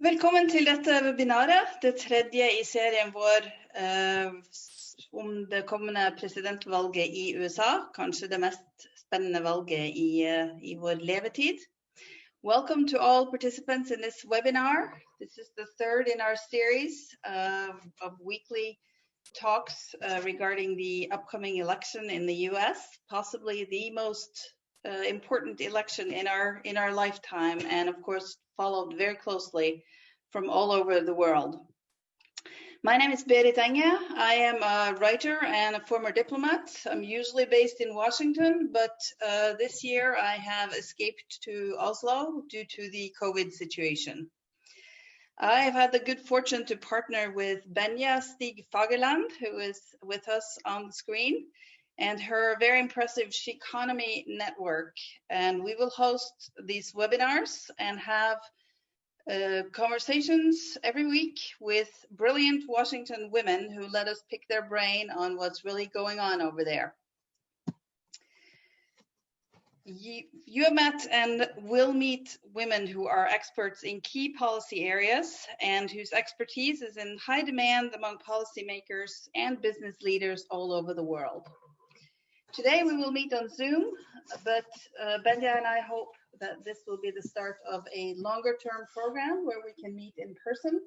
Velkommen til dette webinaret, det tredje i serien vår om det kommende presidentvalget i USA, kanskje det mest spennende valget i vår levetid. Welcome to all participants in this webinar. This is the third in our series of weekly talks regarding the upcoming election in the US, possibly the most important election in our lifetime, and of course followed very closely from all over the world. My name is Berit Enge. I am a writer and a former diplomat. I'm usually based in Washington, but this year I have escaped to Oslo due to the COVID situation. I have had the good fortune to partner with Benja Stig Fagerland, who is with us on the screen, and her very impressive SHEconomy network. And we will host these webinars and have conversations every week with brilliant Washington women who let us pick their brain on what's really going on over there. You have met and will meet women who are experts in key policy areas and whose expertise is in high demand among policymakers and business leaders all over the world. Today we will meet on Zoom, but Benja and I hope that this will be the start of a longer-term program where we can meet in person,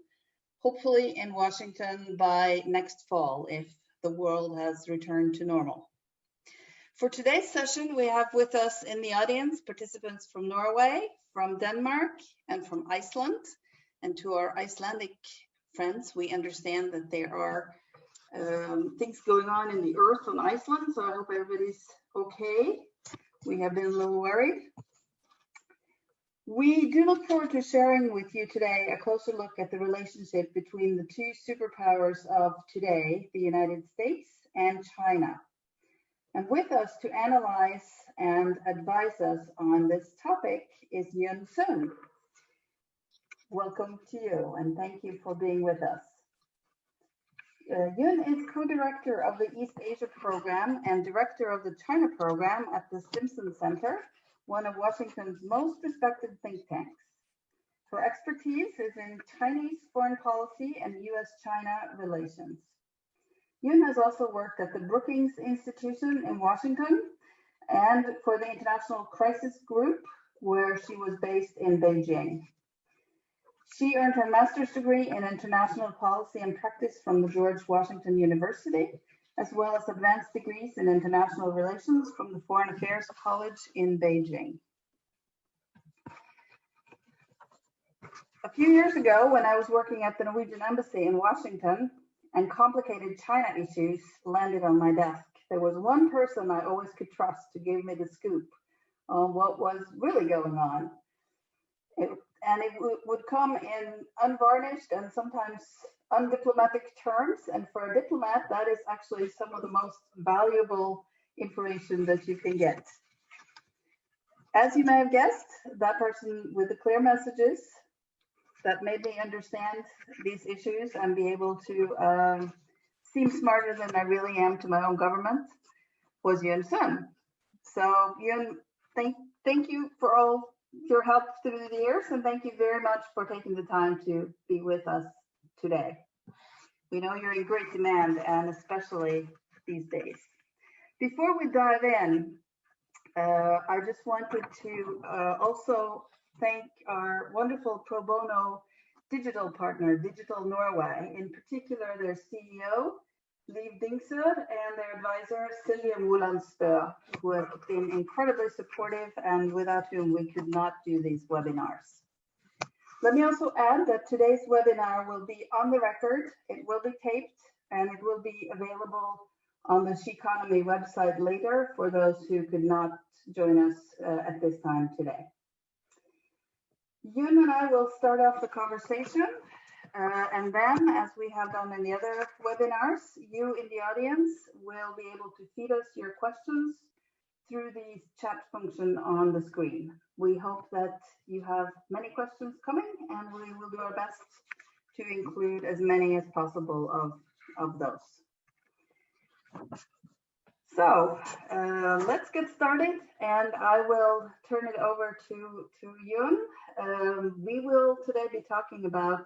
hopefully in Washington by next fall if the world has returned to normal. For today's session, we have with us in the audience participants from Norway, from Denmark, and from Iceland. And to our Icelandic friends, we understand that there are things going on in the earth on Iceland, so I hope everybody's okay. We have been a little worried. We do look forward to sharing with you today a closer look at the relationship between the two superpowers of today, the United States and China. And with us to analyze and advise us on this topic is Yun Sun. Welcome to you, and thank you for being with us. Yun is co-director of the East Asia Program and director of the China Program at the Stimson Center, one of Washington's most respected think tanks. Her expertise is in Chinese foreign policy and US-China relations. Yun has also worked at the Brookings Institution in Washington and for the International Crisis Group, where she was based in Beijing. She earned her master's degree in international policy and practice from the George Washington University, as well as advanced degrees in international relations from the Foreign Affairs College in Beijing. A few years ago, when I was working at the Norwegian Embassy in Washington and complicated China issues landed on my desk, there was one person I always could trust to give me the scoop on what was really going on. It would come in unvarnished and sometimes undiplomatic terms, and for a diplomat, that is actually some of the most valuable information that you can get. As you may have guessed, that person with the clear messages that made me understand these issues and be able to seem smarter than I really am to my own government was Yun Sun. So Yun, thank you for all your help through the years, and thank you very much for taking the time to be with us today. We know you're in great demand, and especially these days. Before we dive in, I just wanted to also thank our wonderful pro bono digital partner, Digital Norway, in particular their CEO, Liv Dingsør, and their advisor, Silje Molandsbø, who have been incredibly supportive and without whom we could not do these webinars. Let me also add that today's webinar will be on the record, it will be taped, and it will be available on the SHEconomy website later for those who could not join us at this time today. Yun and I will start off the conversation, and then, as we have done in the other webinars, you in the audience will be able to feed us your questions through the chat function on the screen. We hope that you have many questions coming, and we will do our best to include as many as possible of those. So let's get started, and I will turn it over to Yun. We will today be talking about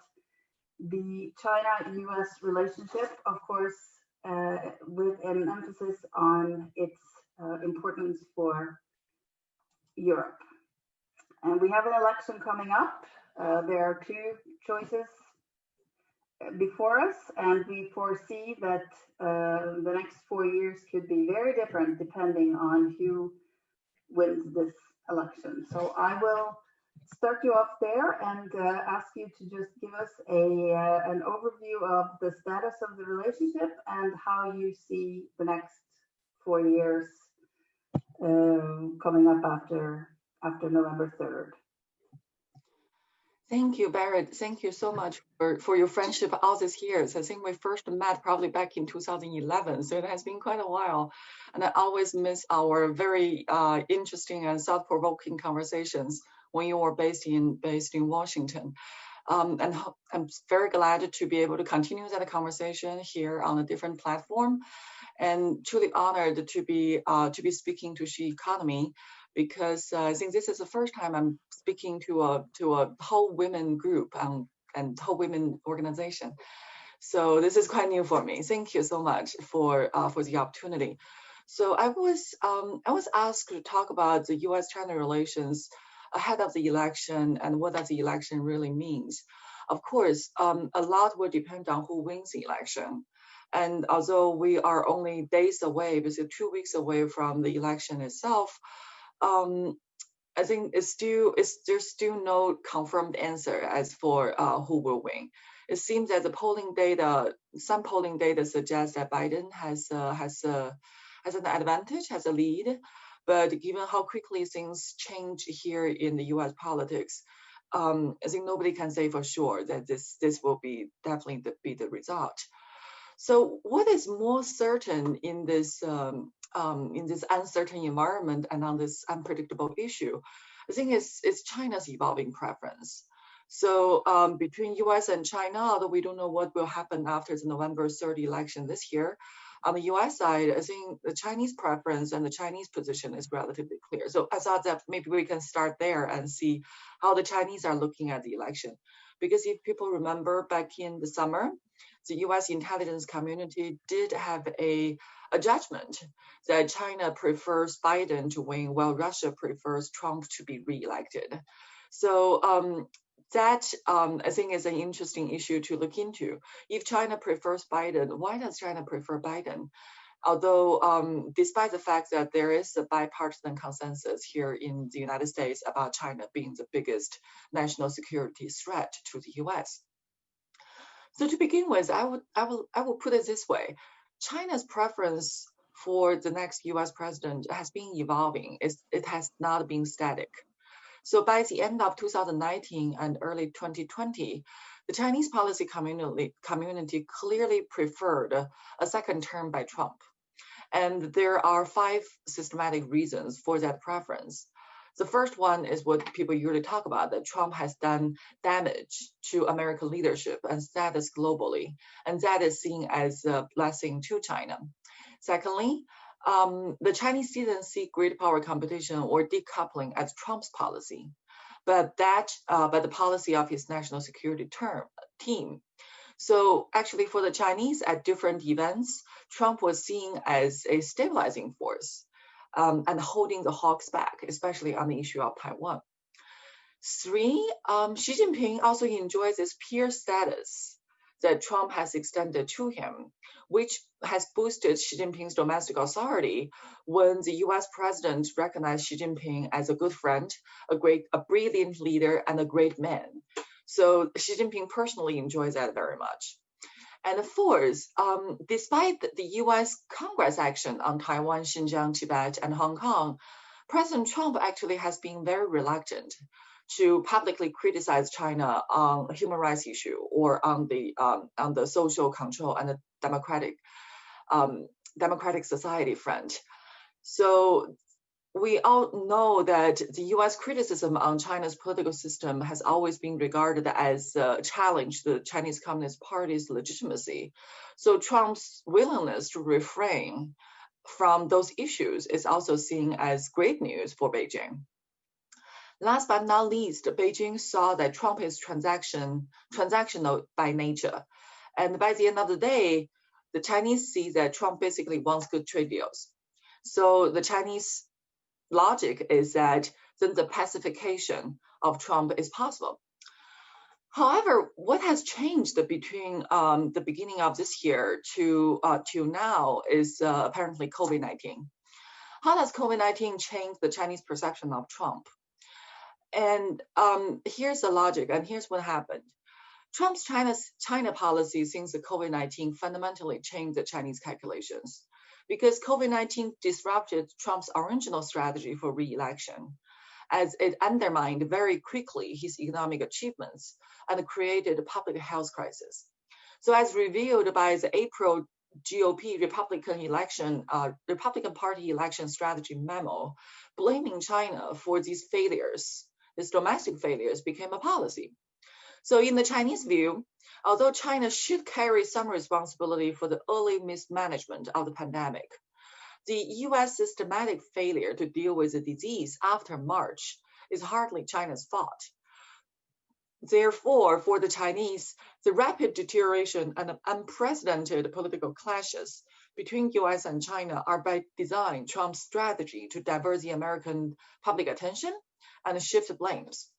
the China-US relationship, of course, with an emphasis on its importance for Europe. And we have an election coming up. There are two choices before us, and we foresee that the next 4 years could be very different depending on who wins this election. So I will start you off there and ask you to just give us an overview of the status of the relationship and how you see the next 4 years coming up after November 3rd. Thank you, Barrett. Thank you so much for your friendship all these years. I think we first met probably back in 2011, so it has been quite a while. And I always miss our very interesting and thought-provoking conversations when you were based in Washington. And I'm very glad to be able to continue that conversation here on a different platform, and truly honored to be speaking to SHEconomy, because I think this is the first time I'm speaking to a whole women group and whole women organization. So this is quite new for me. Thank you so much for the opportunity. So I was asked to talk about the U.S.-China relations ahead of the election and what does the election really means. Of course, a lot will depend on who wins the election. And although we are only days away, basically 2 weeks away from the election itself, I think there's still no confirmed answer as for who will win. It seems that some polling data suggests that Biden has an advantage, has a lead. But given how quickly things change here in the U.S. politics, I think nobody can say for sure that this will be definitely be the result. So what is more certain in this uncertain environment and on this unpredictable issue, I think it's China's evolving preference. So between U.S. and China, although we don't know what will happen after the November 3rd election this year, on the U.S. side, I think the Chinese preference and the Chinese position is relatively clear. So I thought that maybe we can start there and see how the Chinese are looking at the election. Because if people remember back in the summer, the U.S. intelligence community did have a judgment that China prefers Biden to win while Russia prefers Trump to be reelected. So that I think is an interesting issue to look into. If China prefers Biden, why does China prefer Biden? Although despite the fact that there is a bipartisan consensus here in the United States about China being the biggest national security threat to the US. So to begin with, I will put it this way. China's preference for the next US president has been evolving. It has not been static. So by the end of 2019 and early 2020, the Chinese policy community clearly preferred a second term by Trump. And there are 5 systematic reasons for that preference. The first one is what people usually talk about, that Trump has done damage to American leadership and status globally, and that is seen as a blessing to China. Secondly, the Chinese didn't see great power competition or decoupling as Trump's policy, but the policy of his national security team. So actually for the Chinese at different events, Trump was seen as a stabilizing force and holding the hawks back, especially on the issue of Taiwan. 3, Xi Jinping also enjoys this peer status that Trump has extended to him, which has boosted Xi Jinping's domestic authority when the US president recognized Xi Jinping as a good friend, a brilliant leader, and a great man. So Xi Jinping personally enjoys that very much. And 4th, despite the US Congress action on Taiwan, Xinjiang, Tibet, and Hong Kong, President Trump actually has been very reluctant to publicly criticize China on human rights issue or on the social control and the democratic society front. So we all know that the US criticism on China's political system has always been regarded as a challenge to the Chinese Communist Party's legitimacy. So Trump's willingness to refrain from those issues is also seen as great news for Beijing. Last but not least, Beijing saw that Trump is transactional by nature. And by the end of the day, the Chinese see that Trump basically wants good trade deals. So the Chinese logic is that then the pacification of Trump is possible. However, what has changed between the beginning of this year to now is apparently COVID-19. How does COVID-19 change the Chinese perception of Trump? And here's the logic, and here's what happened. Trump's China policy since the COVID-19 fundamentally changed the Chinese calculations because COVID-19 disrupted Trump's original strategy for re-election, as it undermined very quickly his economic achievements and created a public health crisis. So as revealed by the April GOP Republican Party election strategy memo, blaming China for these failures, these domestic failures, became a policy. So in the Chinese view, although China should carry some responsibility for the early mismanagement of the pandemic, the US systematic failure to deal with the disease after March is hardly China's fault. Therefore, for the Chinese, the rapid deterioration and unprecedented political clashes between US and China are by design Trump's strategy to divert the American public attention and shift blames.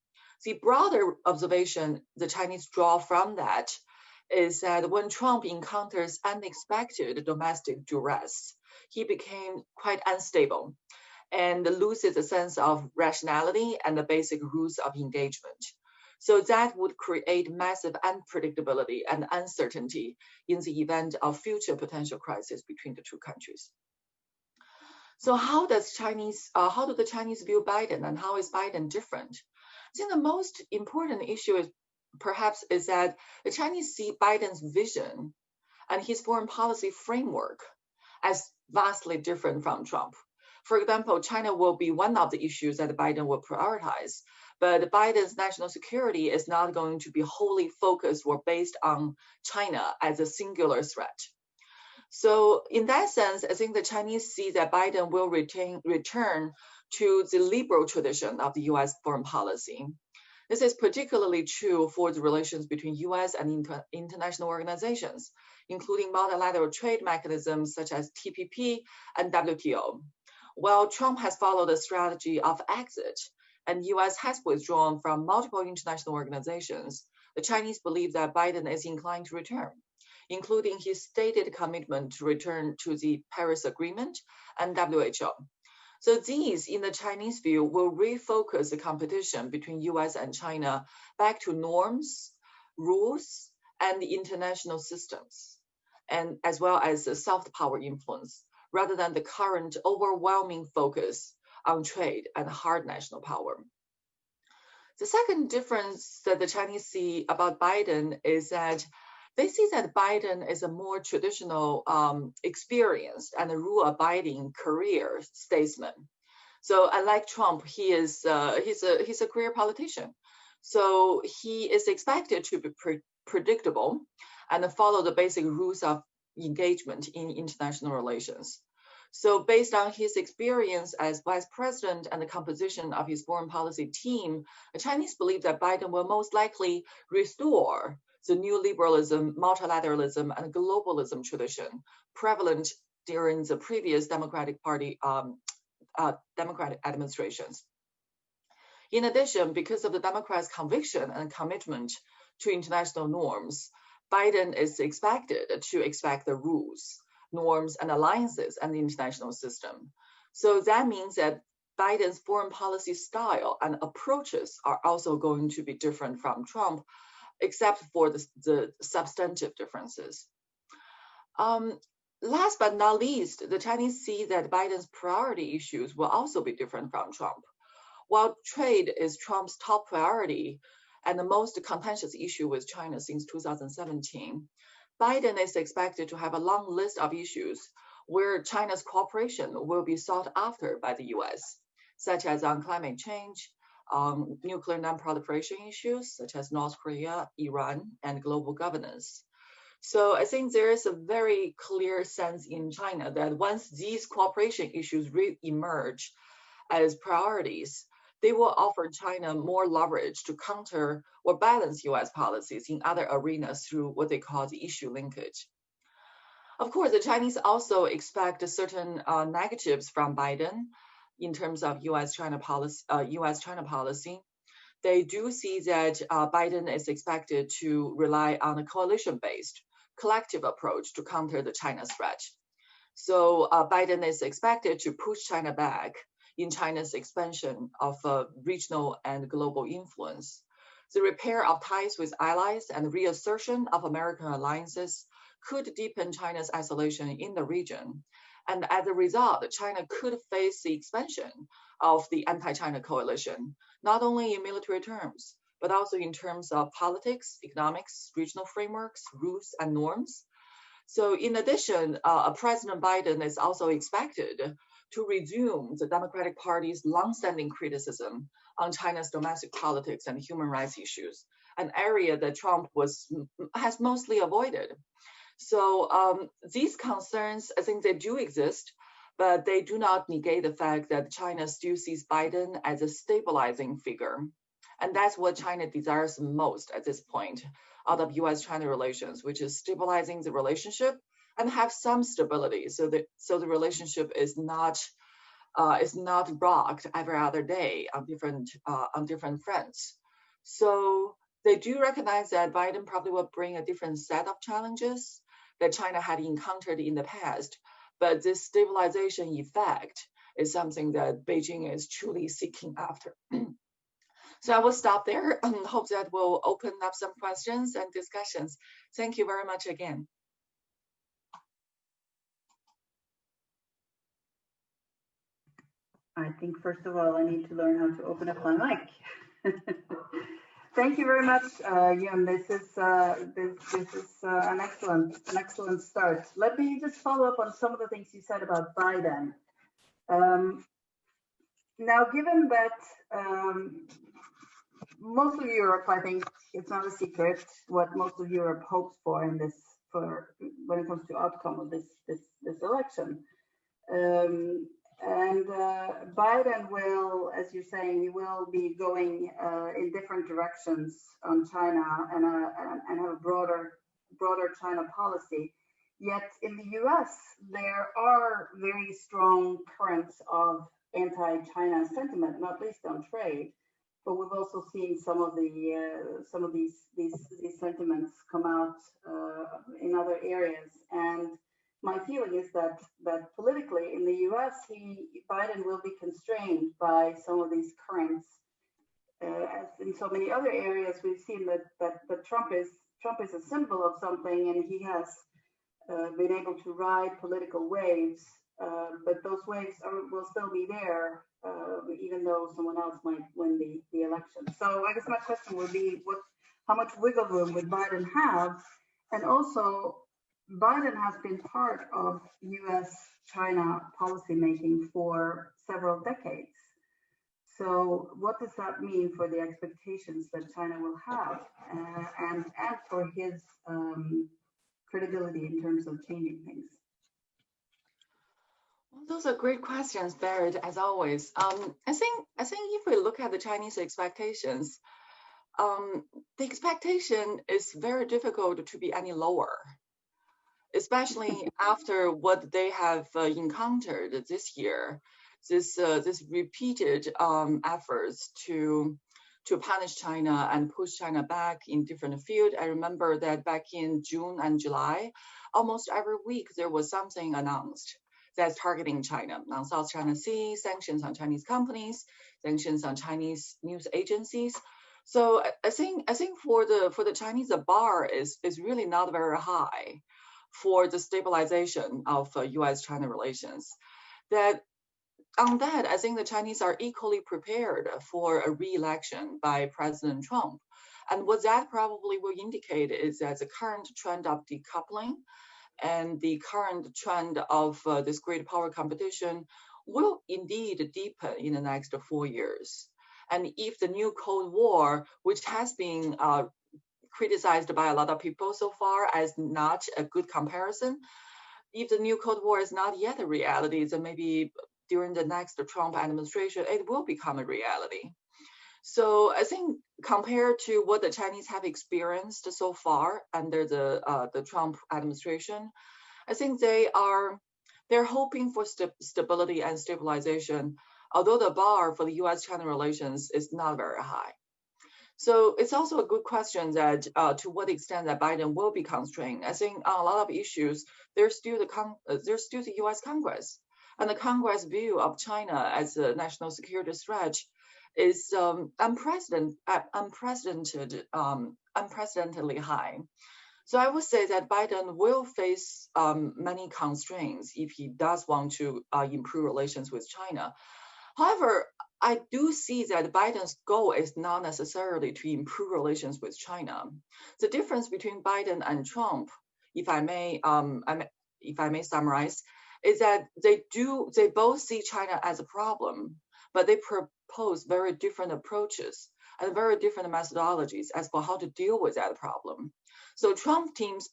The broader observation the Chinese draw from that is that when Trump encounters unexpected domestic duress, he became quite unstable and loses a sense of rationality and the basic rules of engagement. So that would create massive unpredictability and uncertainty in the event of future potential crisis between the two countries. So how do the Chinese view Biden, and how is Biden different? I think the most important issue is perhaps that the Chinese see Biden's vision and his foreign policy framework as vastly different from Trump. For example, China will be one of the issues that Biden will prioritize, but Biden's national security is not going to be wholly focused or based on China as a singular threat. So in that sense, I think the Chinese see that Biden will return to the liberal tradition of the US foreign policy. This is particularly true for the relations between US and international organizations, including multilateral trade mechanisms such as TPP and WTO. While Trump has followed a strategy of exit and US has withdrawn from multiple international organizations, the Chinese believe that Biden is inclined to return, including his stated commitment to return to the Paris Agreement and WHO. So these, in the Chinese view, will refocus the competition between US and China back to norms, rules, and the international systems, and as well as the soft power influence, rather than the current overwhelming focus on trade and hard national power. The second difference that the Chinese see about Biden is that they see that Biden is a more traditional, experienced and rule-abiding career statesman. So unlike Trump, he's a career politician. So he is expected to be predictable and follow the basic rules of engagement in international relations. So based on his experience as vice president and the composition of his foreign policy team, the Chinese believe that Biden will most likely restore the new liberalism, multilateralism, and globalism tradition prevalent during the previous Democratic administrations. In addition, because of the Democrats' conviction and commitment to international norms, Biden is expected to expect the rules, norms, and alliances and the international system. So that means that Biden's foreign policy style and approaches are also going to be different from Trump, except for the substantive differences. Last but not least, the Chinese see that Biden's priority issues will also be different from Trump. While trade is Trump's top priority and the most contentious issue with China since 2017, Biden is expected to have a long list of issues where China's cooperation will be sought after by the US, such as on climate change, nuclear non-proliferation issues such as North Korea, Iran, and global governance. So I think there is a very clear sense in China that once these cooperation issues re-emerge as priorities, they will offer China more leverage to counter or balance US policies in other arenas through what they call the issue linkage. Of course, the Chinese also expect certain negatives from Biden in terms of US-China policy. They do see that Biden is expected to rely on a coalition-based collective approach to counter the China's threat. So Biden is expected to push China back in China's expansion of regional and global influence. The repair of ties with allies and reassertion of American alliances could deepen China's isolation in the region. And as a result, China could face the expansion of the anti-China coalition, not only in military terms, but also in terms of politics, economics, regional frameworks, rules, and norms. So in addition, President Biden is also expected to resume the Democratic Party's longstanding criticism on China's domestic politics and human rights issues, an area that Trump has mostly avoided. So these concerns, I think they do exist, but they do not negate the fact that China still sees Biden as a stabilizing figure. And that's what China desires most at this point out of US-China relations, which is stabilizing the relationship and have some stability, so the relationship is not rocked every other day on different fronts. So they do recognize that Biden probably will bring a different set of challenges that China had encountered in the past, but this stabilization effect is something that Beijing is truly seeking after. So I will stop there and hope that will open up some questions and discussions. Thank you very much again. I think first of all, I need to learn how to open up my mic. Thank you very much, Yun. This is an excellent start. Let me just follow up on some of the things you said about Biden. Now, given that most of Europe, I think it's not a secret what most of Europe hopes for in this, when it comes to outcome of this election. And Biden will, as you're saying, he will be going in different directions on China and have a broader China policy. Yet in the U.S., there are very strong currents of anti-China sentiment, not least on trade. But we've also seen some of these sentiments come out in other areas. And my feeling is that politically in the U.S., Biden will be constrained by some of these currents. As in so many other areas, we've seen that Trump is a symbol of something, and he has been able to ride political waves. But those waves will still be there, even though someone else might win the election. So I guess my question would be, how much wiggle room would Biden have? And also, Biden has been part of U.S.-China policymaking for several decades. So what does that mean for the expectations that China will have and for his credibility in terms of changing things? Well, those are great questions, Barrett, as always. I think if we look at the Chinese expectations, the expectation is very difficult to be any lower, especially after what they have encountered this year, this repeated efforts to punish China and push China back in different fields. I remember that back in June and July, almost every week there was something announced that's targeting China, on South China Sea, sanctions on Chinese companies, sanctions on Chinese news agencies. So I think for the Chinese, the bar is really not very high for the stabilization of U.S.-China relations. On that, I think the Chinese are equally prepared for a re-election by President Trump. And what that probably will indicate is that the current trend of decoupling and the current trend of this great power competition will indeed deepen in the next 4 years. And if the new Cold War, which has been criticized by a lot of people so far as not a good comparison. If the new Cold War is not yet a reality, then maybe during the next Trump administration, it will become a reality. So I think compared to what the Chinese have experienced so far under the Trump administration, I think they're hoping for stability and stabilization, although the bar for the U.S.-China relations is not very high. So it's also a good question that to what extent that Biden will be constrained. I think on a lot of issues, there's still the U.S. Congress, and the Congress view of China as a national security threat is unprecedentedly high. So I would say that Biden will face many constraints if he does want to improve relations with China. However, I do see that Biden's goal is not necessarily to improve relations with China. The difference between Biden and Trump, if I may summarize, is that they both see China as a problem, but they propose very different approaches and very different methodologies as for how to deal with that problem. So Trump teams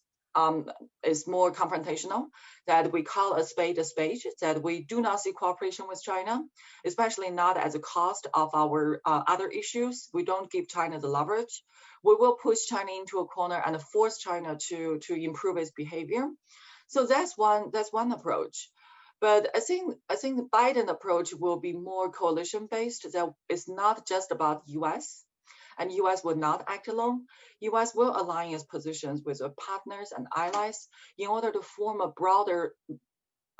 is more confrontational, that we call a spade, that we do not see cooperation with China, especially not at the cost of our other issues. We don't give China the leverage. We will push China into a corner and force China to improve its behavior. So that's one approach. But I think the Biden approach will be more coalition-based, that it's not just about U.S., and U.S. will not act alone. U.S. will align its positions with its partners and allies in order to form a broader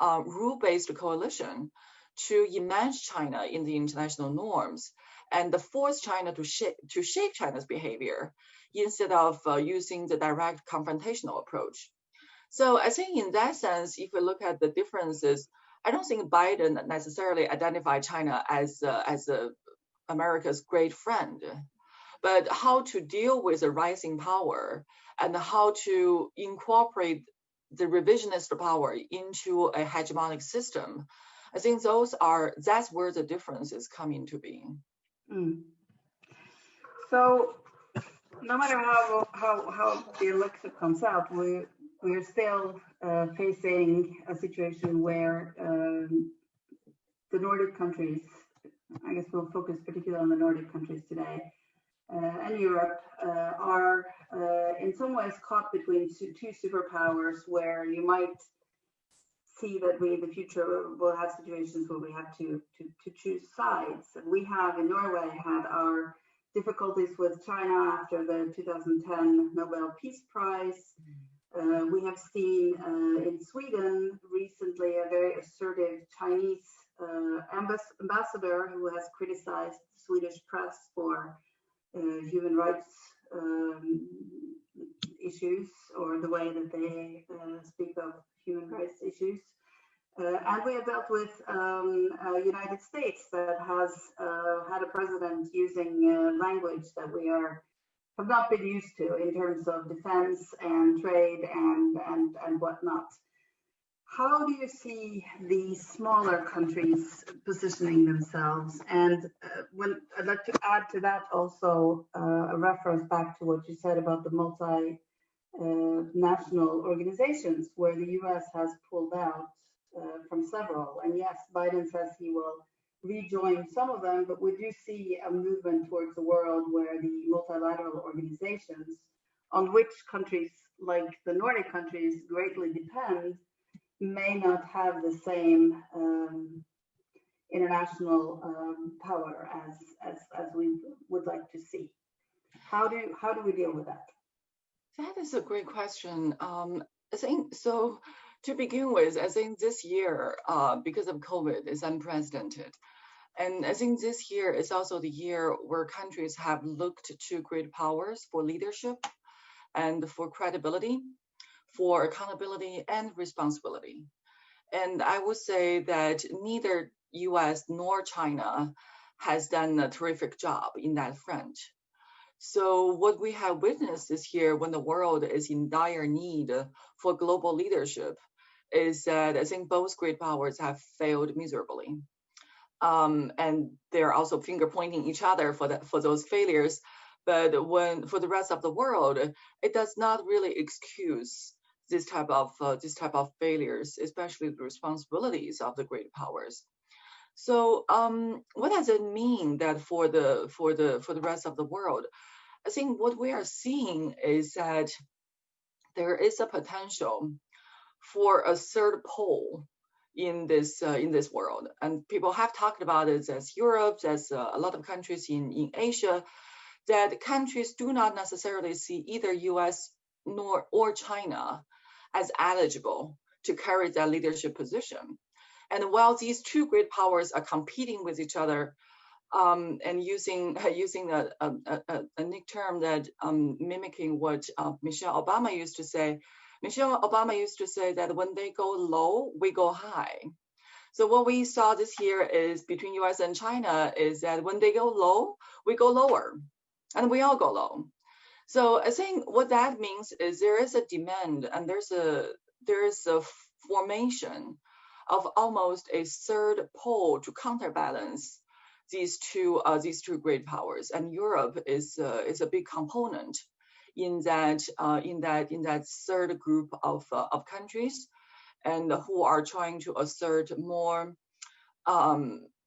rule-based coalition to immerse China in the international norms and force China to shape China's behavior instead of using the direct confrontational approach. So I think in that sense, if we look at the differences, I don't think Biden necessarily identified China as America's great friend, but how to deal with the rising power and how to incorporate the revisionist power into a hegemonic system. I think that's where the differences come into being. Mm. So no matter how the election comes out, we're still facing a situation where the Nordic countries, I guess we'll focus particularly on the Nordic countries today, and Europe are in some ways caught between two superpowers, where you might see that we in the future will have situations where we have to choose sides. And we have in Norway had our difficulties with China after the 2010 Nobel Peace Prize. We have seen in Sweden recently a very assertive Chinese ambassador who has criticized the Swedish press for human rights issues, or the way that they speak of human rights issues. And we have dealt with United States that has had a president using language that we have not been used to in terms of defense and trade and whatnot. How do you see the smaller countries positioning themselves? And when I'd like to add to that also a reference back to what you said about the multinational organizations, where the U.S. has pulled out from several. And yes, Biden says he will rejoin some of them, but we do see a movement towards a world where the multilateral organizations, on which countries like the Nordic countries greatly depend, may not have the same international power as we would like to see. How do we deal with that? That is a great question. I think so. To begin with, I think this year, because of COVID, is unprecedented. And I think this year is also the year where countries have looked to great powers for leadership and for credibility, for accountability and responsibility. And I would say that neither US nor China has done a terrific job in that front. So what we have witnessed this year, when the world is in dire need for global leadership, is that I think both great powers have failed miserably. And they're also finger pointing each other for those failures. But for the rest of the world, it does not really excuse this type of failures, especially the responsibilities of the great powers. So what does it mean that for the rest of the world? I think what we are seeing is that there is a potential for a third pole in this world, and people have talked about it as Europe, as a lot of countries in Asia, that countries do not necessarily see either U.S. or China as eligible to carry that leadership position. And while these two great powers are competing with each other, and using a nick term that mimicking what Michelle Obama used to say. Michelle Obama used to say that when they go low, we go high. So what we saw this year is between US and China is that when they go low, we go lower, and we all go low. So I think what that means is there is a demand, and there is a formation of almost a third pole to counterbalance these two great powers, and Europe is a big component in that third group of countries, and who are trying to assert more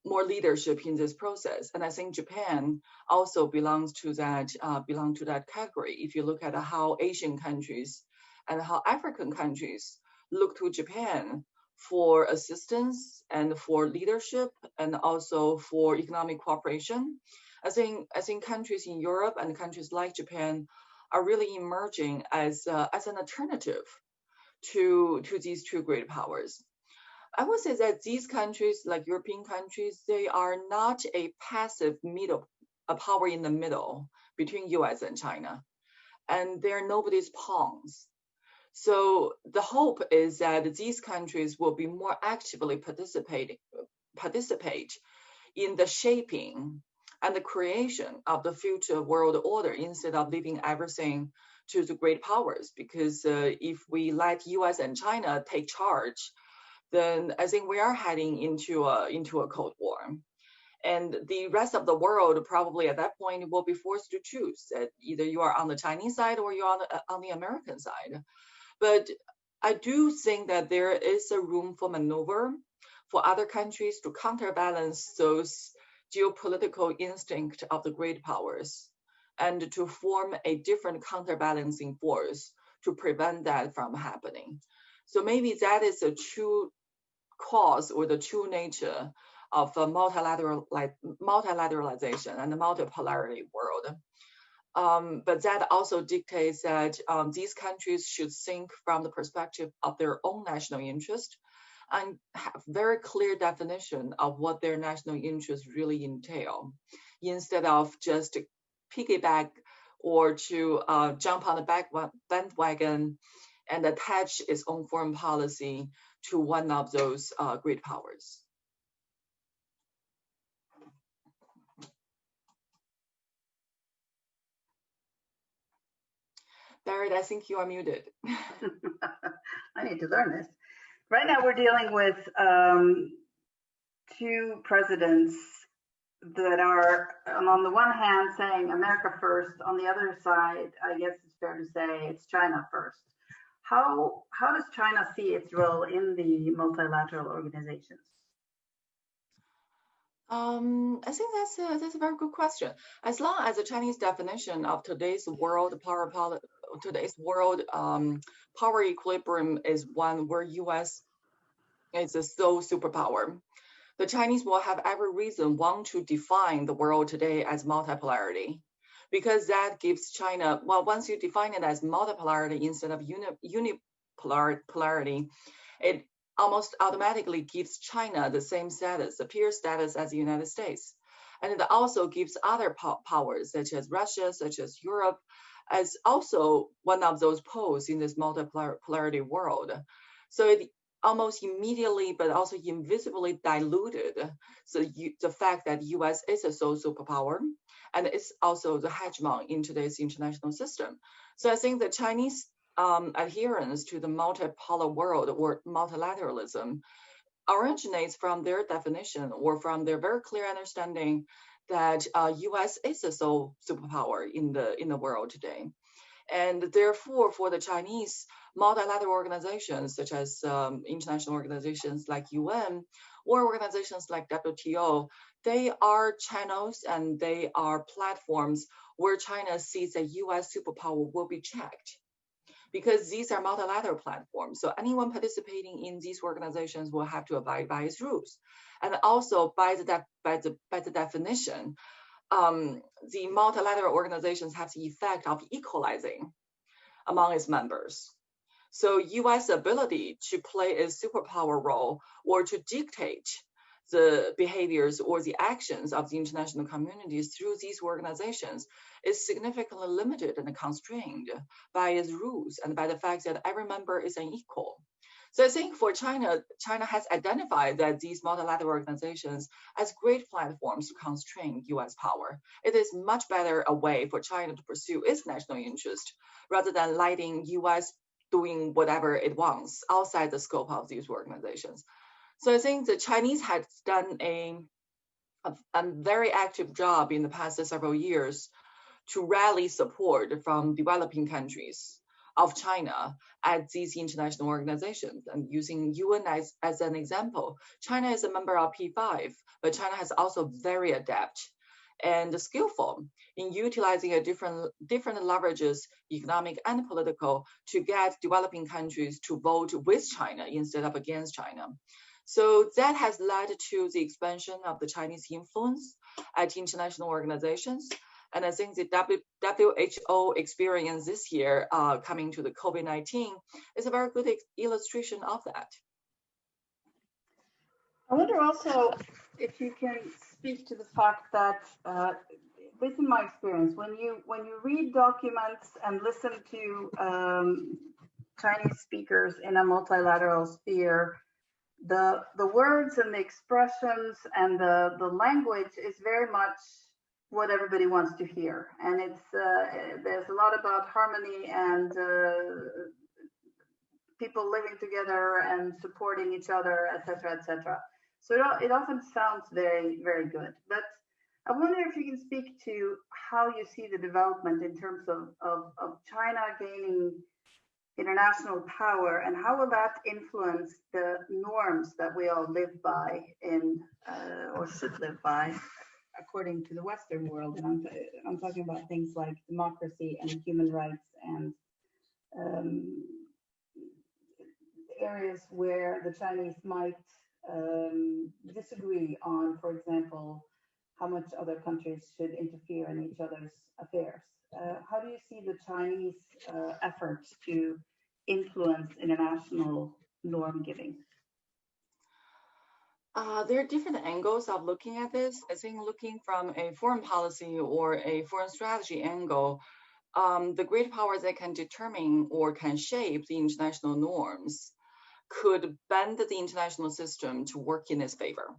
leadership in this process. And I think Japan also belongs to that category. If you look at how Asian countries and how African countries look to Japan for assistance and for leadership and also for economic cooperation, I think countries in Europe and countries like Japan are really emerging as an alternative to these two great powers. I would say that these countries, like European countries, they are not a passive a power in the middle between US and China, and they're nobody's pawns. So the hope is that these countries will be more actively participate in the shaping and the creation of the future world order instead of leaving everything to the great powers. Because if we let US and China take charge, then I think we are heading into a Cold War. And the rest of the world probably at that point will be forced to choose that either you are on the Chinese side or you're on the American side. But I do think that there is a room for maneuver for other countries to counterbalance those geopolitical instinct of the great powers and to form a different counterbalancing force to prevent that from happening. So maybe that is a true cause or the true nature of the multilateralization and the multipolarity world. But that also dictates that these countries should think from the perspective of their own national interest and have very clear definition of what their national interests really entail, instead of just piggyback or to jump on the bandwagon and attach its own foreign policy to one of those great powers. Barrett, I think you are muted. I need to learn this. Right now we're dealing with two presidents that are, on the one hand, saying America first. On the other side, I guess it's fair to say it's China first. How does China see its role in the multilateral organizations? I think that's a very good question. As long as the Chinese definition of today's world power equilibrium is one where U.S. is a sole superpower, the Chinese will have every reason want to define the world today as multipolarity, because that gives China, well, once you define it as multipolarity instead of unipolarity, it almost automatically gives China the same status, the peer status as the United States. And it also gives other powers, such as Russia, such as Europe, as also one of those poles in this multipolarity world. So it almost immediately, but also invisibly diluted the fact that US is a sole superpower, and it's also the hegemon in today's international system. So I think the Chinese adherence to the multipolar world or multilateralism originates from their definition or from their very clear understanding that U.S. is a sole superpower in the world today. And therefore, for the Chinese, multilateral organizations such as international organizations like UN or organizations like WTO, they are channels and they are platforms where China sees that U.S. superpower will be checked, because these are multilateral platforms. So anyone participating in these organizations will have to abide by its rules. And also by the definition, the multilateral organizations have the effect of equalizing among its members. So U.S. ability to play a superpower role or to dictate the behaviors or the actions of the international communities through these organizations is significantly limited and constrained by its rules and by the fact that every member is unequal. So I think for China, China has identified that these multilateral organizations as great platforms to constrain US power. It is much better a way for China to pursue its national interest rather than letting US doing whatever it wants outside the scope of these organizations. So I think the Chinese has done a very active job in the past several years to rally support from developing countries of China at these international organizations. And using UN as an example, China is a member of P5, but China has also very adept and skillful in utilizing a different leverages, economic and political, to get developing countries to vote with China instead of against China. So that has led to the expansion of the Chinese influence at international organizations. And I think the WHO experience this year coming to the COVID-19 is a very good illustration of that. I wonder also if you can speak to the fact that, based on my experience, when you read documents and listen to Chinese speakers in a multilateral sphere, the words and the expressions and the language is very much what everybody wants to hear, and it's there's a lot about harmony and people living together and supporting each other, etc., etc. So it often sounds very, very good. But I wonder if you can speak to how you see the development in terms of China gaining international power, and how will that influence the norms that we all live by in or should live by according to the Western world. And I'm talking about things like democracy and human rights and areas where the Chinese might disagree on, for example, how much other countries should interfere in each other's affairs. How do you see the Chinese efforts to influence international norm giving? There are different angles of looking at this. I think looking from a foreign policy or a foreign strategy angle, the great powers that can determine or can shape the international norms could bend the international system to work in its favor.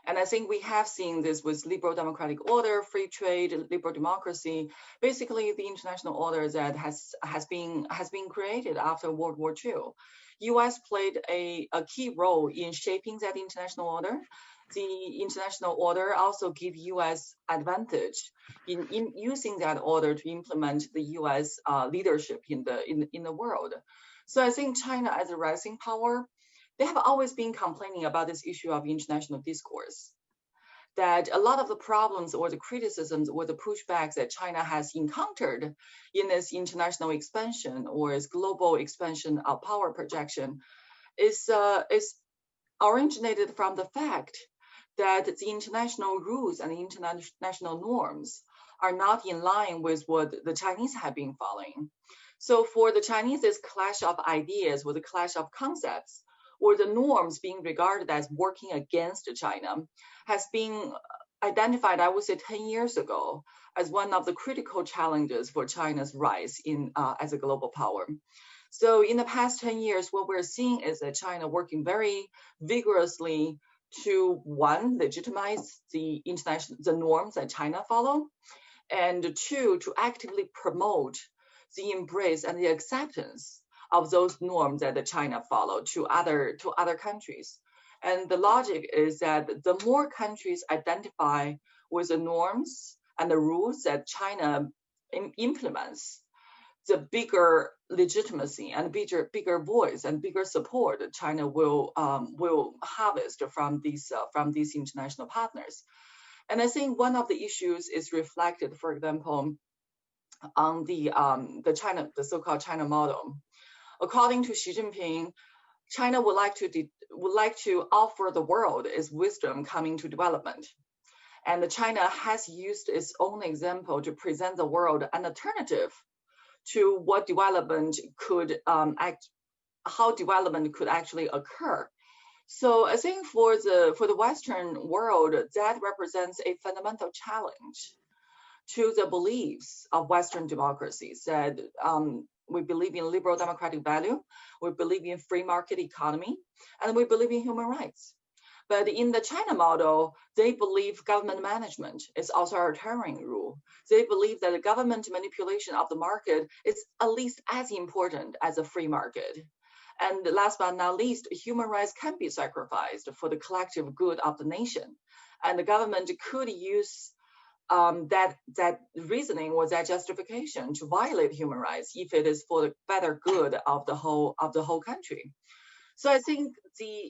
And I think we have seen this with liberal democratic order, free trade, liberal democracy, basically the international order that has been created after World War II. US played a key role in shaping that international order. The international order also gives US advantage in using that order to implement the US leadership in the world. So I think China as a rising power, they have always been complaining about this issue of international discourse, that a lot of the problems or the criticisms or the pushbacks that China has encountered in its international expansion or its global expansion of power projection is originated from the fact that the international rules and the international norms are not in line with what the Chinese have been following. So for the Chinese, this clash of ideas or the clash of concepts or the norms being regarded as working against China has been identified, I would say 10 years ago, as one of the critical challenges for China's rise as a global power. So in the past 10 years, what we're seeing is that China working very vigorously to, one, legitimize the norms that China follow, and two, to actively promote the embrace and the acceptance of those norms that China follow to other countries. And the logic is that the more countries identify with the norms and the rules that China implements, the bigger legitimacy and bigger voice and bigger support that China will harvest from these international partners. And I think one of the issues is reflected, for example, on the so-called China model. According to Xi Jinping, China would like to offer the world its wisdom coming to development. And China has used its own example to present the world an alternative to what development could how development could actually occur. So I think for the Western world, that represents a fundamental challenge to the beliefs of Western democracies that we believe in liberal democratic value, we believe in free market economy, and we believe in human rights. But in the China model, they believe government management is authoritarian rule. They believe that the government manipulation of the market is at least as important as a free market. And last but not least, human rights can be sacrificed for the collective good of the nation. And the government could use that reasoning or that justification to violate human rights if it is for the better good of the whole country. So I think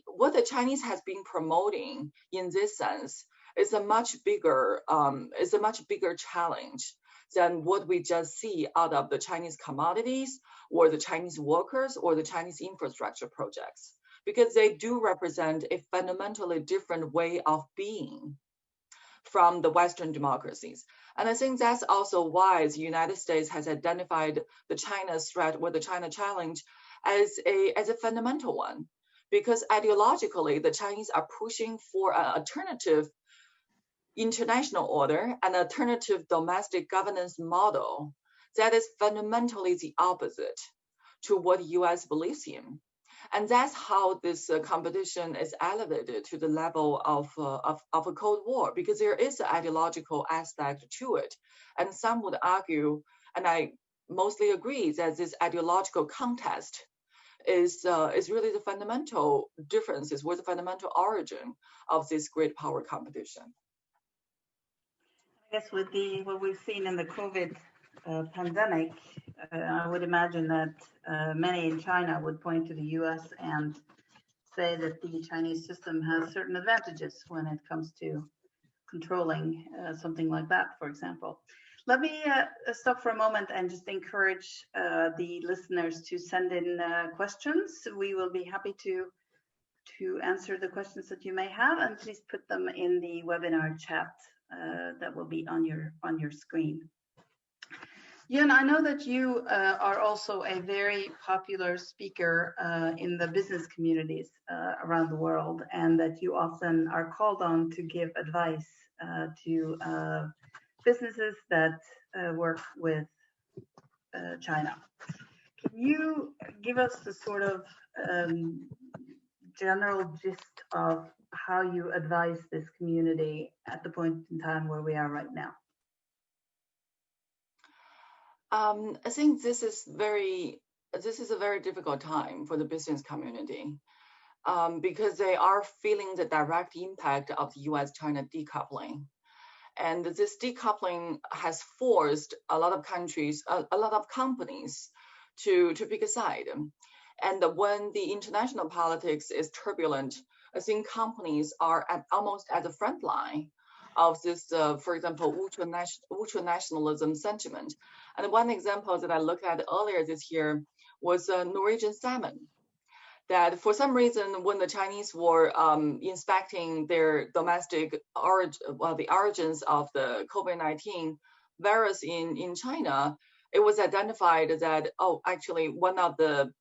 what the Chinese has been promoting in this sense is a much bigger challenge than what we just see out of the Chinese commodities or the Chinese workers or the Chinese infrastructure projects, because they do represent a fundamentally different way of being from the Western democracies. And I think that's also why the United States has identified the China threat or the China challenge as a fundamental one, because ideologically, the Chinese are pushing for an alternative international order, an alternative domestic governance model that is fundamentally the opposite to what US believes in. And that's how this competition is elevated to the level of a Cold War, because there is an ideological aspect to it. And some would argue, and I mostly agree, that this ideological contest is really the fundamental differences, was the fundamental origin of this great power competition. I guess with what we've seen in the COVID pandemic, I would imagine that many in China would point to the US and say that the Chinese system has certain advantages when it comes to controlling something like that, for example. Let me stop for a moment and just encourage the listeners to send in questions. We will be happy to answer the questions that you may have, and please put them in the webinar chat that will be on your screen. Yun, I know that you are also a very popular speaker in the business communities around the world, and that you often are called on to give advice to businesses that work with China. Can you give us the sort of general gist of how you advise this community at the point in time where we are right now? I think this is a very difficult time for the business community because they are feeling the direct impact of the US-China decoupling. And this decoupling has forced a lot of countries, a lot of companies to pick a side. And when the international politics is turbulent, I think companies are almost at the front line of this, for example, ultra-nationalism sentiment. And one example that I looked at earlier this year was Norwegian salmon. That for some reason, when the Chinese were inspecting their domestic the origins of the COVID-19 virus in China, it was identified that, oh, actually one of the,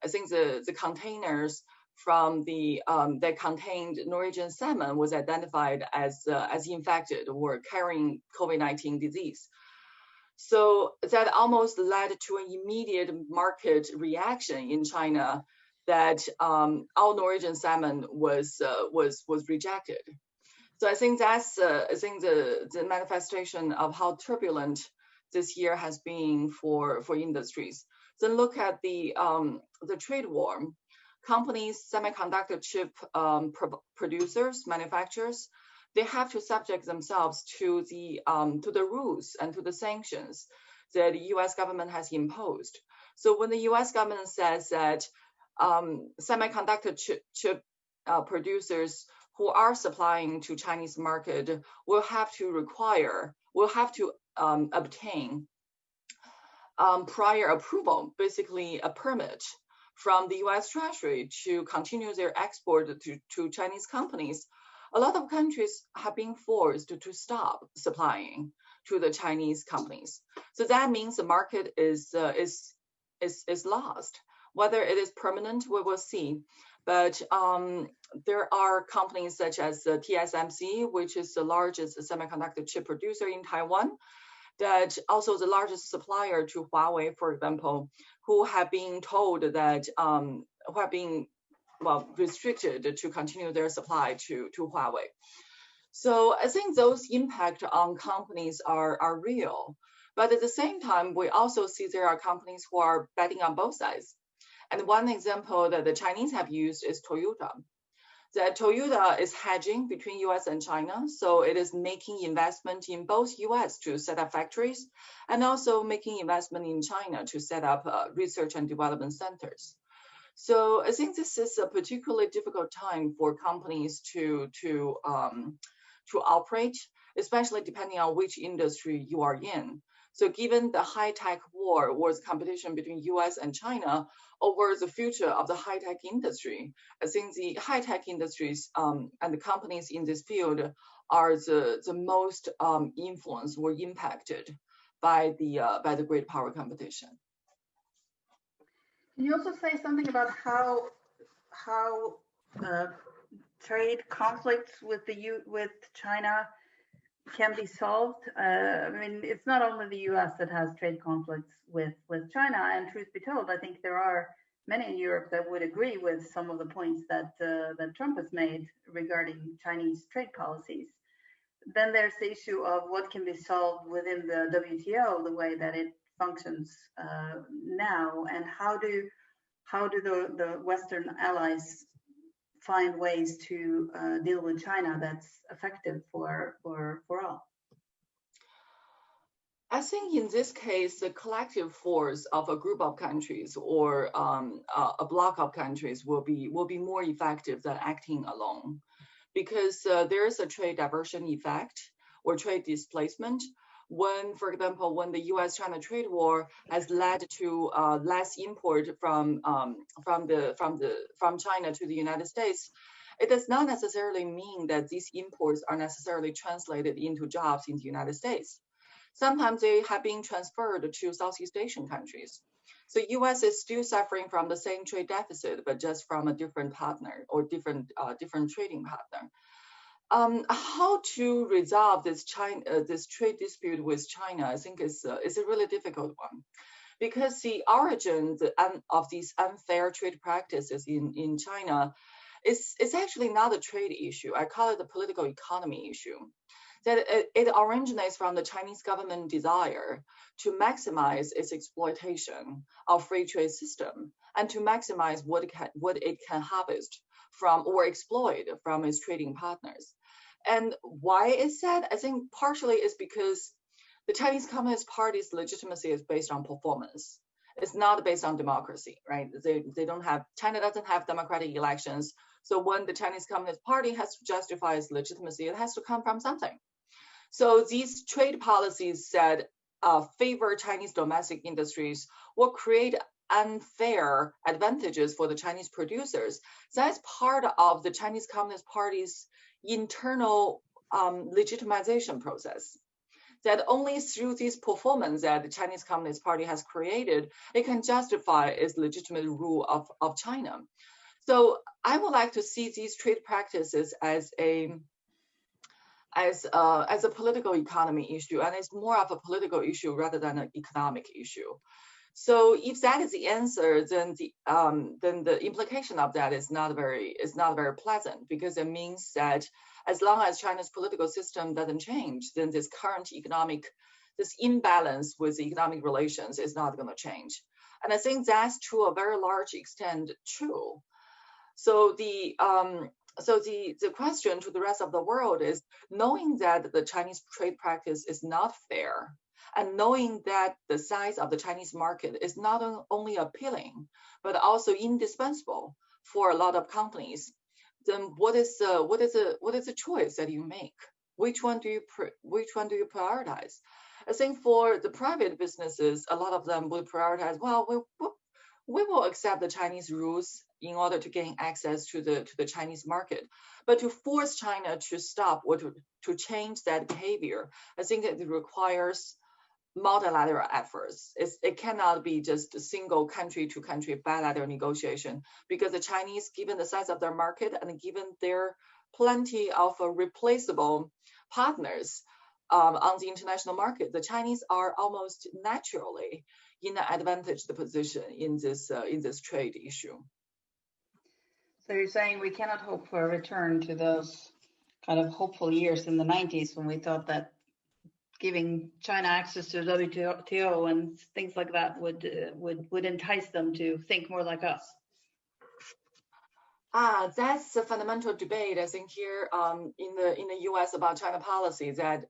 I think the containers from that contained Norwegian salmon was identified as infected or carrying COVID-19 disease. So that almost led to an immediate market reaction in China that all Norwegian salmon was rejected. So I think that's the manifestation of how turbulent this year has been for industries. Then look at the trade war. Companies, semiconductor chip producers, manufacturers, they have to subject themselves to the rules and to the sanctions that the U.S. government has imposed. So when the U.S. government says that semiconductor chip producers who are supplying to Chinese market will have to obtain prior approval, basically a permit from the U.S. Treasury to continue their export to Chinese companies, a lot of countries have been forced to stop supplying to the Chinese companies. So that means the market is lost. Whether it is permanent, we will see. But there are companies such as TSMC, which is the largest semiconductor chip producer in Taiwan, that also the largest supplier to Huawei, for example, who have been told that, who have been, restricted to continue their supply to Huawei. So I think those impact on companies are real. But at the same time, we also see there are companies who are betting on both sides. And one example that the Chinese have used is Toyota. That Toyota is hedging between US and China. So it is making investment in both US to set up factories and also making investment in China to set up research and development centers. So I think this is a particularly difficult time for companies to operate, especially depending on which industry you are in. So given the high-tech war was competition between US and China over the future of the high-tech industry, I think the high-tech industries and the companies in this field are the most influenced or impacted by the great power competition. Can you also say something about how trade conflicts with China can be solved? I mean, it's not only the U.S. that has trade conflicts with China, and truth be told, I think there are many in Europe that would agree with some of the points that Trump has made regarding Chinese trade policies. Then there's the issue of what can be solved within the WTO, the way that it functions now, and how do the Western allies find ways to deal with China that's effective for all? I think in this case, the collective force of a group of countries or a block of countries will be more effective than acting alone, because there is a trade diversion effect or trade displacement. When, for example, when the U.S.-China trade war has led to less import from China to the United States, it does not necessarily mean that these imports are necessarily translated into jobs in the United States. Sometimes they have been transferred to Southeast Asian countries. So U.S. is still suffering from the same trade deficit, but just from a different partner or different trading partner. How to resolve this trade dispute with China, I think is a really difficult one, because the origin of these unfair trade practices in China is actually not a trade issue. I call it a political economy issue. That it originates from the Chinese government desire to maximize its exploitation of free trade system and to maximize what it can harvest from or exploit from its trading partners. And why is that? I think partially is because the Chinese Communist Party's legitimacy is based on performance. It's not based on democracy, right? China doesn't have democratic elections. So when the Chinese Communist Party has to justify its legitimacy, it has to come from something. So these trade policies that favor Chinese domestic industries will create unfair advantages for the Chinese producers. So that's part of the Chinese Communist Party's internal legitimization process. That only through this performance that the Chinese Communist Party has created, it can justify its legitimate rule of China. So I would like to see these trade practices as a political economy issue, and it's more of a political issue rather than an economic issue. So if that is the answer, then the implication of that is not very pleasant, because it means that as long as China's political system doesn't change, then this imbalance with the economic relations is not going to change. And I think that's to a very large extent true. So So the question to the rest of the world is, knowing that the Chinese trade practice is not fair, and knowing that the size of the Chinese market is not only appealing, but also indispensable for a lot of companies, then what is the choice that you make? Which one do you prioritize? I think for the private businesses, a lot of them would prioritize, well, we will accept the Chinese rules in order to gain access to the Chinese market. But to force China to stop or to change that behavior, I think it requires multilateral efforts. It cannot be just a single country to country bilateral negotiation, because the Chinese, given the size of their market and given their plenty of replaceable partners on the international market, the Chinese are almost naturally in an advantaged position in this trade issue. So you're saying we cannot hope for a return to those kind of hopeful years in the 90s when we thought that giving China access to the WTO and things like that would entice them to think more like us? That's a fundamental debate, I think, here in the U.S. about China policy. That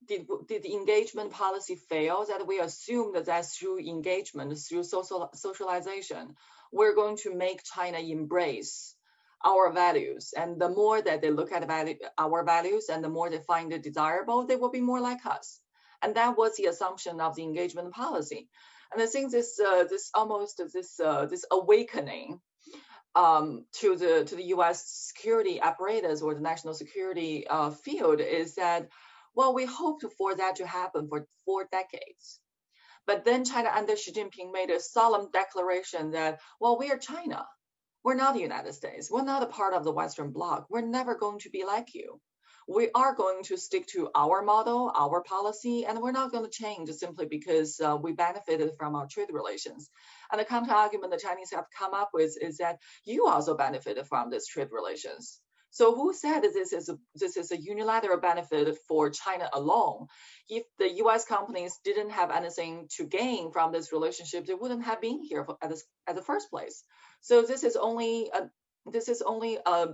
did the engagement policy fail? That we assume that through engagement, through socialization, we're going to make China embrace our values, and the more that they look at our values, and the more they find it desirable, they will be more like us. And that was the assumption of the engagement policy. And I think this awakening to the U.S. security apparatus or the national security field is that, well, we hoped for that to happen for 4 decades. But then China under Xi Jinping made a solemn declaration that, well, we are China. We're not the United States. We're not a part of the Western Bloc. We're never going to be like you. We are going to stick to our model, our policy, and we're not going to change simply because we benefited from our trade relations. And the counter argument the Chinese have come up with is that you also benefited from this trade relations. So who said that this is a unilateral benefit for China alone? If the U.S. companies didn't have anything to gain from this relationship, they wouldn't have been here at the first place. So this is only a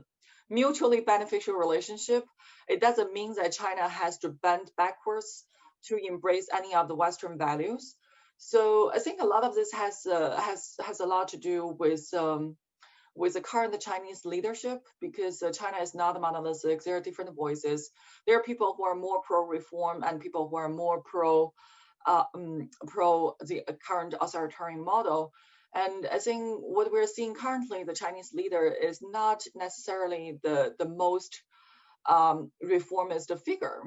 mutually beneficial relationship. It doesn't mean that China has to bend backwards to embrace any of the Western values. So I think a lot of this has a lot to do with the current Chinese leadership, because China is not monolithic. There are different voices. There are people who are more pro-reform and people who are more pro the current authoritarian model. And I think what we're seeing currently, the Chinese leader is not necessarily the most reformist figure.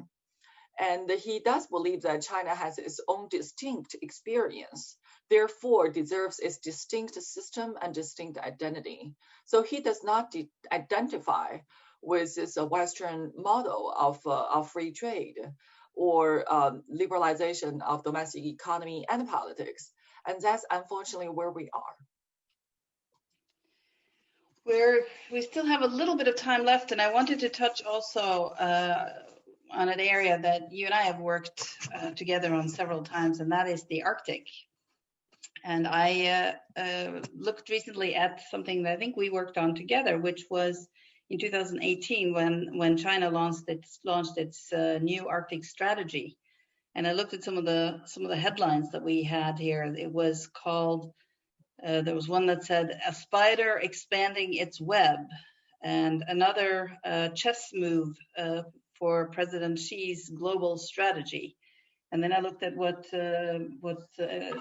And he does believe that China has its own distinct experience, therefore deserves its distinct system and distinct identity. So he does not identify with this Western model of free trade or liberalization of domestic economy and politics. And that's unfortunately where we are. We still have a little bit of time left, and I wanted to touch also on an area that you and I have worked together on several times, and that is the Arctic. And I looked recently at something that I think we worked on together, which was in 2018 when China launched its new Arctic strategy. And I looked at some of the headlines that we had here. It was called, there was one that said, "A spider expanding its web," and another chess move for President Xi's global strategy. And then I looked at what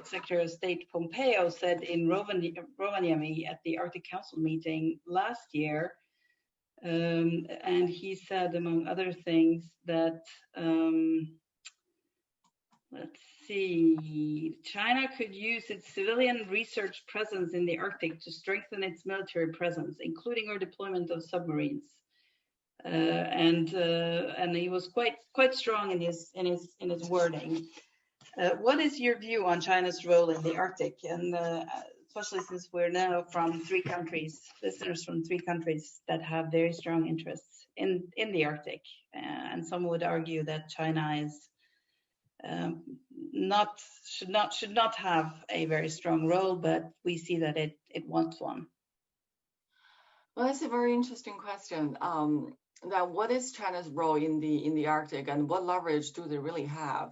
Secretary of State Pompeo said in Rovaniemi at the Arctic Council meeting last year. And he said, among other things, that let's see, China could use its civilian research presence in the Arctic to strengthen its military presence, including our deployment of submarines. And he was quite strong in his wording. What is your view on China's role in the Arctic, and especially since we're now from 3 countries, listeners from 3 countries that have very strong interests in the Arctic, and some would argue that China is should not have a very strong role, but we see that it wants one. Well, that's a very interesting question. Now, what is China's role in the Arctic, and what leverage do they really have?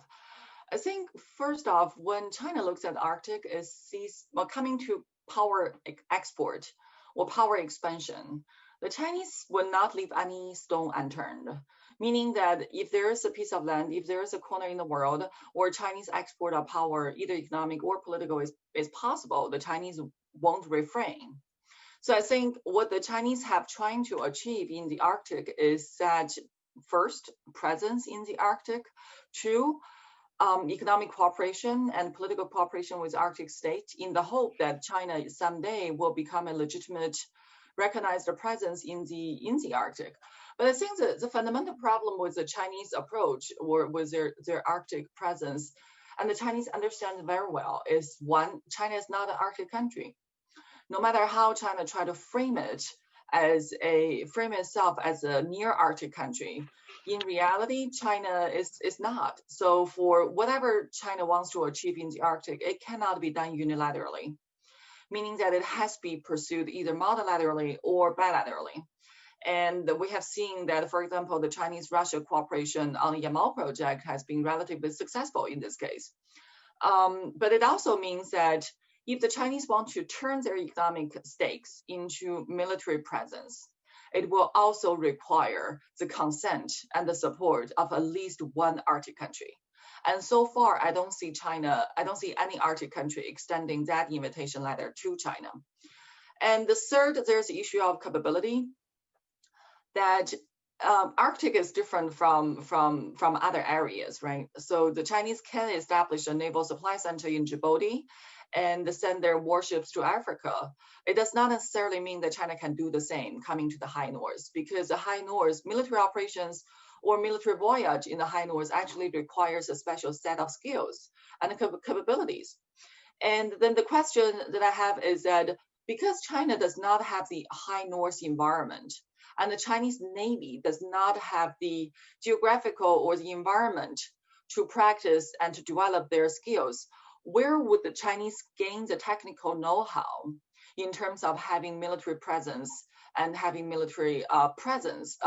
I think first off, when China looks at Arctic, it sees well coming to power export or power expansion. The Chinese will not leave any stone unturned, meaning that if there is a piece of land, if there is a corner in the world where Chinese export of power, either economic or political, is possible, the Chinese won't refrain. So I think what the Chinese have trying to achieve in the Arctic is that first, presence in the Arctic, two, economic cooperation and political cooperation with Arctic states in the hope that China someday will become a legitimate, recognized presence in the Arctic. But I think the fundamental problem with the Chinese approach or with their Arctic presence, and the Chinese understand very well, is one, China is not an Arctic country. No matter how China try to frame itself as a near Arctic country, in reality, China is not. So for whatever China wants to achieve in the Arctic, it cannot be done unilaterally, meaning that it has to be pursued either multilaterally or bilaterally. And we have seen that, for example, the Chinese-Russia cooperation on the Yamal project has been relatively successful in this case. But it also means that if the Chinese want to turn their economic stakes into military presence, it will also require the consent and the support of at least one Arctic country. And so far, I don't see any Arctic country extending that invitation letter to China. And the third, there's the issue of capability, that Arctic is different from other areas, right? So the Chinese can establish a naval supply center in Djibouti and send their warships to Africa. It does not necessarily mean that China can do the same coming to the high north, because the high north military operations or military voyage in the high north actually requires a special set of skills and capabilities. And then the question that I have is that because China does not have the high north environment, and the Chinese Navy does not have the geographical or the environment to practice and to develop their skills, where would the Chinese gain the technical know-how in terms of having military presence and having military operations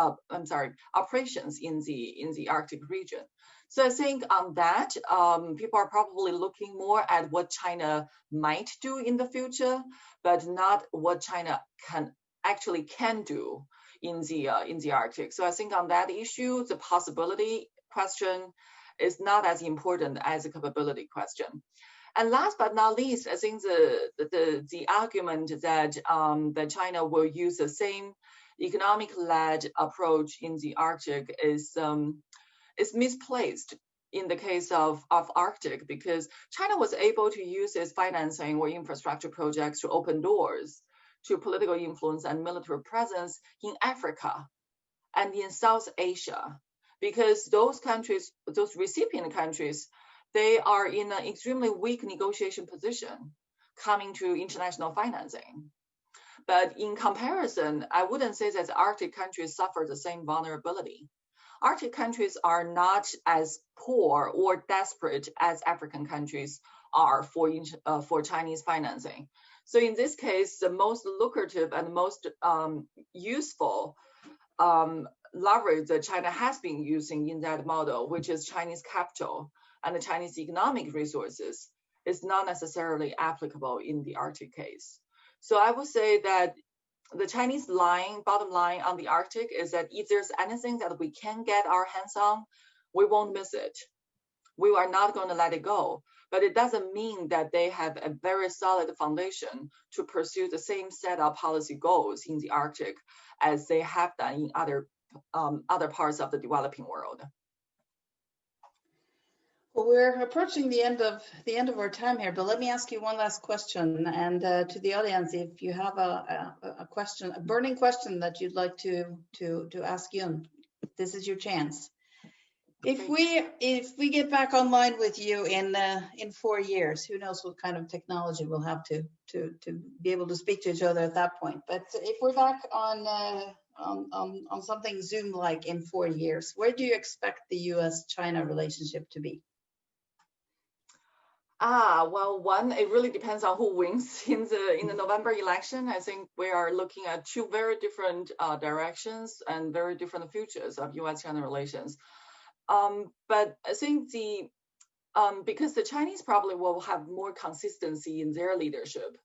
in the Arctic region? So I think on that, people are probably looking more at what China might do in the future, but not what China can do in the Arctic. So I think on that issue, the possibility question is not as important as the capability question. And last but not least, I think the argument that that China will use the same economic-led approach in the Arctic is misplaced in the case of Arctic, because China was able to use its financing or infrastructure projects to open doors to political influence and military presence in Africa and in South Asia, because those countries, those recipient countries, they are in an extremely weak negotiation position coming to international financing. But in comparison, I wouldn't say that the Arctic countries suffer the same vulnerability. Arctic countries are not as poor or desperate as African countries are for Chinese financing. So in this case, the most lucrative and most useful leverage that China has been using in that model, which is Chinese capital and the Chinese economic resources, is not necessarily applicable in the Arctic case. So I would say that the Chinese bottom line on the Arctic is that if there's anything that we can get our hands on, we won't miss it. We are not going to let it go. But it doesn't mean that they have a very solid foundation to pursue the same set of policy goals in the Arctic as they have done in other parts of the developing world. Well, we're approaching the end of our time here, but let me ask you one last question, and to the audience, if you have a question, a burning question that you'd like to ask Yun, this is your chance. If we get back online with you in 4 years, who knows what kind of technology we'll have to be able to speak to each other at that point. But if we're back on something Zoom-like in 4 years, where do you expect the U.S.-China relationship to be? Well, one, it really depends on who wins in the November election. I think we are looking at two very different directions and very different futures of U.S.-China relations. But I think because the Chinese probably will have more consistency in their leadership,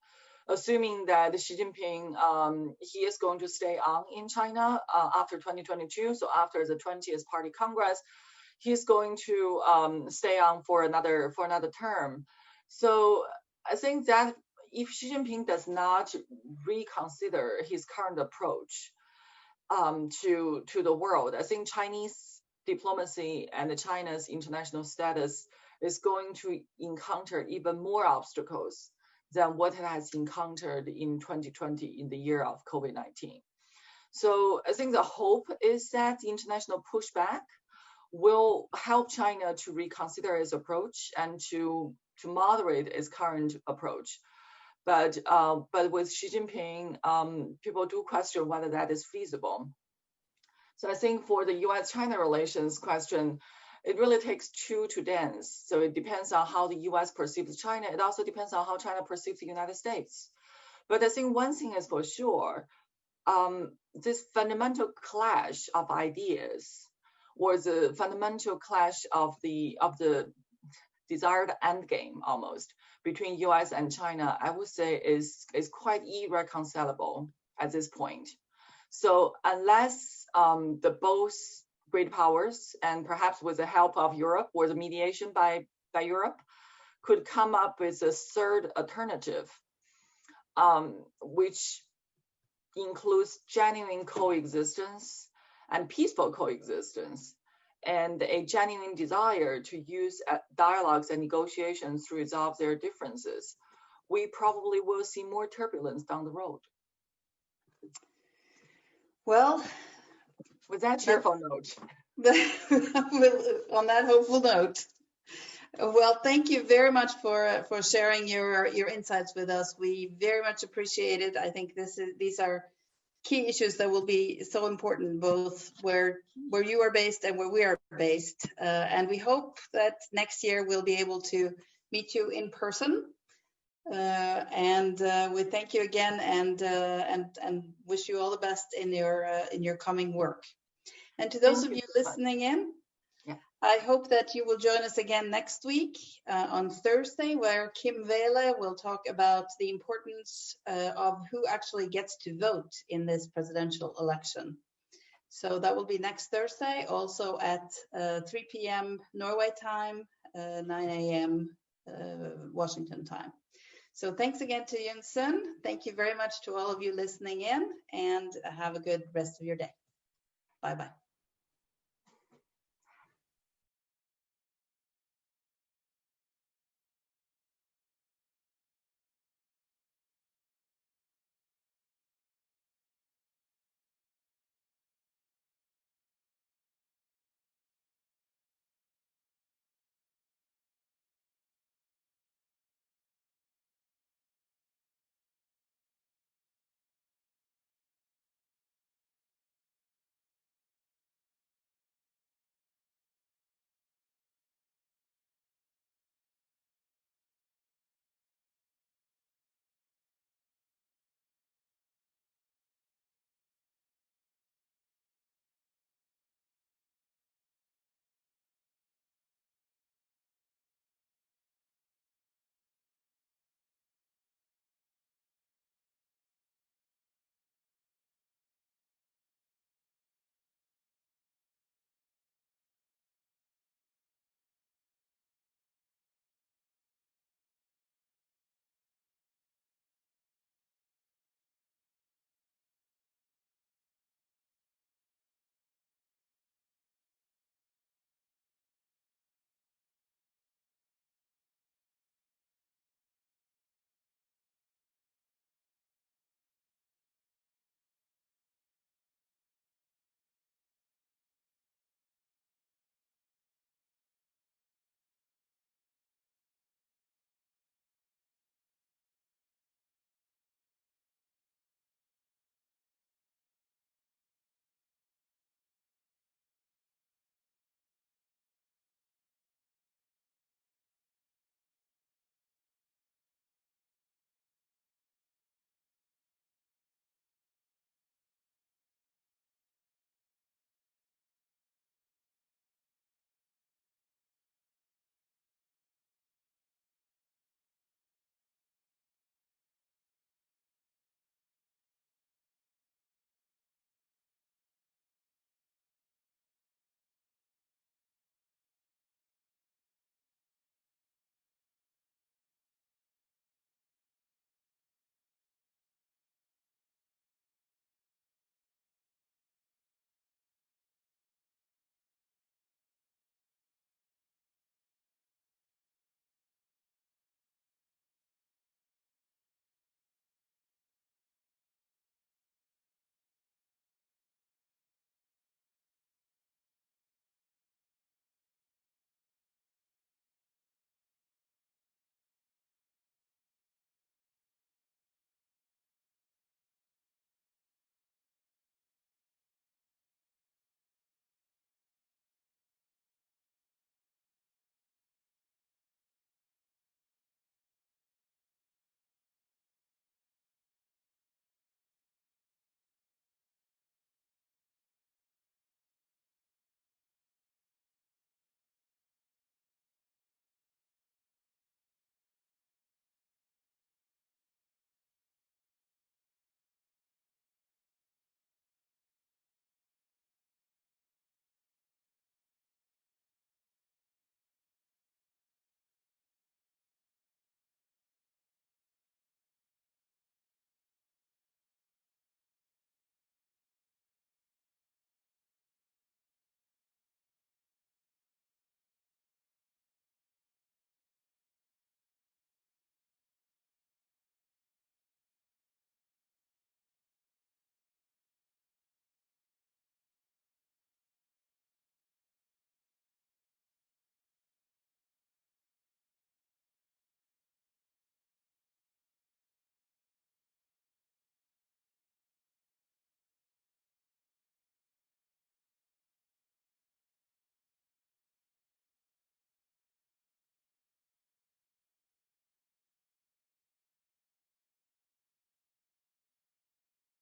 assuming that Xi Jinping, he is going to stay on in China after 2022. So after the 20th Party Congress, he's going to stay on for another term. So I think that if Xi Jinping does not reconsider his current approach to the world, I think Chinese diplomacy and China's international status is going to encounter even more obstacles than what it has encountered in 2020 in the year of COVID-19. So I think the hope is that the international pushback will help China to reconsider its approach and to moderate its current approach. But with Xi Jinping, people do question whether that is feasible. So I think for the U.S.-China relations question, it really takes two to dance. So it depends on how the U.S. perceives China. It also depends on how China perceives the United States. But I think one thing is for sure, this fundamental clash of ideas, or the fundamental clash of the desired endgame almost between U.S. and China, I would say is quite irreconcilable at this point. So unless the both great powers, and perhaps with the help of Europe or the mediation by Europe, could come up with a third alternative, which includes genuine coexistence and peaceful coexistence, and a genuine desire to use dialogues and negotiations to resolve their differences, we probably will see more turbulence down the road. Well, with that cheerful note. On that hopeful note. Well, thank you very much for sharing your insights with us. We very much appreciate it. I think these are key issues that will be so important, both where you are based and where we are based. And we hope that next year we'll be able to meet you in person. And we thank you again, and wish you all the best in your coming work. And to those of you listening in, I hope that you will join us again next week on Thursday, where Kim Welle will talk about the importance of who actually gets to vote in this presidential election. So that will be next Thursday, also at 3 p.m. Norway time, 9 a.m. Washington time. So thanks again to Yun Sun. Thank you very much to all of you listening in, and have a good rest of your day. Bye-bye.